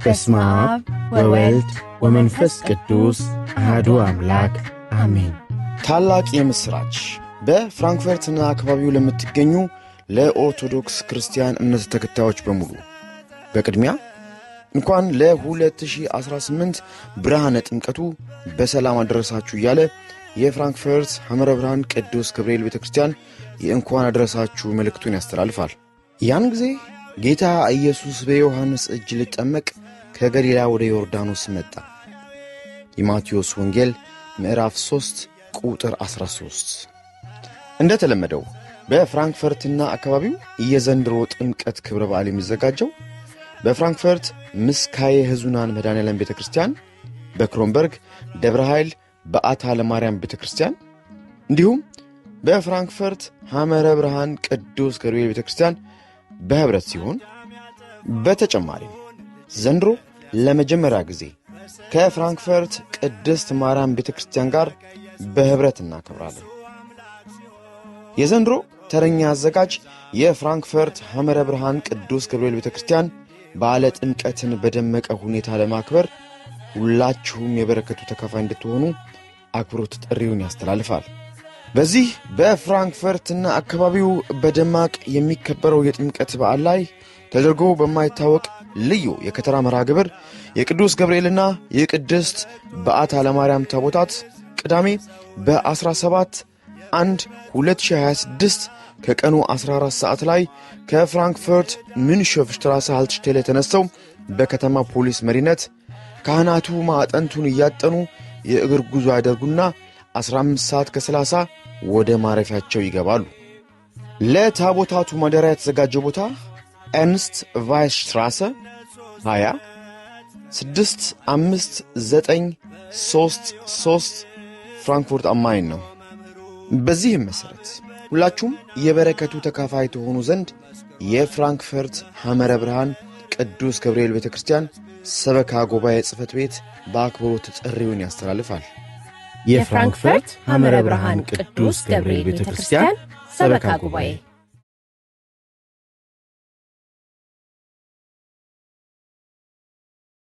በስመ አብ ወወልድ ወመንፈስ ቅዱስ አሐዱ አምላክ አሜን። ታላቅ የምስራች በፍራንክፈርትና አካባቢው ለምትገኙ ለኦርቶዶክስ ክርስቲያን እምነት ተከታዮች በሙሉ በቅድሚያ እንኳን ለ2018 ብርሃነ ጥምቀቱ በሰላም አደረሳችሁ እያለ የፍራንክፈርት ሐመረ ብርሃን ቅዱስ ገብርኤል ቤተክርስቲያን የእንኳን አደረሳችሁ መልእክቱን ያስተላልፋል። ያን ጊዜ ጌታ ኢየሱስ በዮሐንስ እጅ ሊጠመቅ ከገሊላ ወደ ዮርዳኖስ መጣ። የማቴዎስ ወንጌል ምዕራፍ 3 ቁጥር 13። እንደተለመደው በፍራንክፈርትና አካባቢው የዘንድሮ ጥምቀት ክብረ በዓል የሚዘጋጀው በፍራንክፈርት ምስካየ ሕዙናን መድኃኔዓለም ቤተክርስቲያን፣ በክሮንበርግ ደብረ ኃይል በዓታ ለማርያም ቤተክርስቲያን እንዲሁም በፍራንክፈርት ሐመረ ብርሃን ቅዱስ ገብርኤል ቤተክርስቲያን በህብረት ሲሆን በተጨማሪም ዘንድሮ ለመጀመሪያ ጊዜ ከፍራንክፈርት ቅድስት ማርያም ቤተክርስቲያን ጋር በህብረት እናከብራለን። የዘንድሮ ተረኛ አዘጋጅ የፍራንክፈርት ሐመረ ብርሃን ቅዱስ ገብርኤል ቤተክርስቲያን በዓለ ጥምቀትን በደመቀ ሁኔታ ለማክበር ሁላችሁም የበረከቱ ተካፋይ እንድትሆኑ አክብሮት ጥሪውን ያስተላልፋል። በዚህ በፍራንክፈርትና አካባቢው በደማቅ የሚከበረው የጥምቀት በዓል ላይ ተደርጎ በማይታወቅ ልዩ የከተራ መርሃ ግብር የቅዱስ ገብርኤልና የቅድስት በዓታ ለማርያም ታቦታት ቅዳሜ በ17/1/2026 ከቀኑ 14 ሰዓት ላይ ከፍራንክፈርት ምንሾፍሽትራሰ ሃልትሽቴል የተነሳው በከተማ ፖሊስ መሪነት ካህናቱ ማዕጠንቱን እያጠኑ የእግር ጉዞ ያደርጉና 15:30 ወደ ማረፊያቸው ይገባሉ። ለታቦታቱ ማደሪያ የተዘጋጀው ቦታ ኤርንስት ቫይስሽትራሰ 20 65933 ፍራንክፉርት አማይን ነው። በዚህም መሰረት ሁላችሁም የበረከቱ ተካፋይ ተሆኑ ዘንድ የፍራንክፈርት ሐመረ ብርሃን ቅዱስ ገብርኤል ቤተክርስቲያን ሰበካ ጉባኤ ጽሕፈት ቤት በአክብሮት ጥሪውን ያስተላልፋል። የፍራንክፈርት ሐመረ ብርሃን ቅዱስ ገብርኤል ቤተክርስቲያን ሰበካ ጉባኤ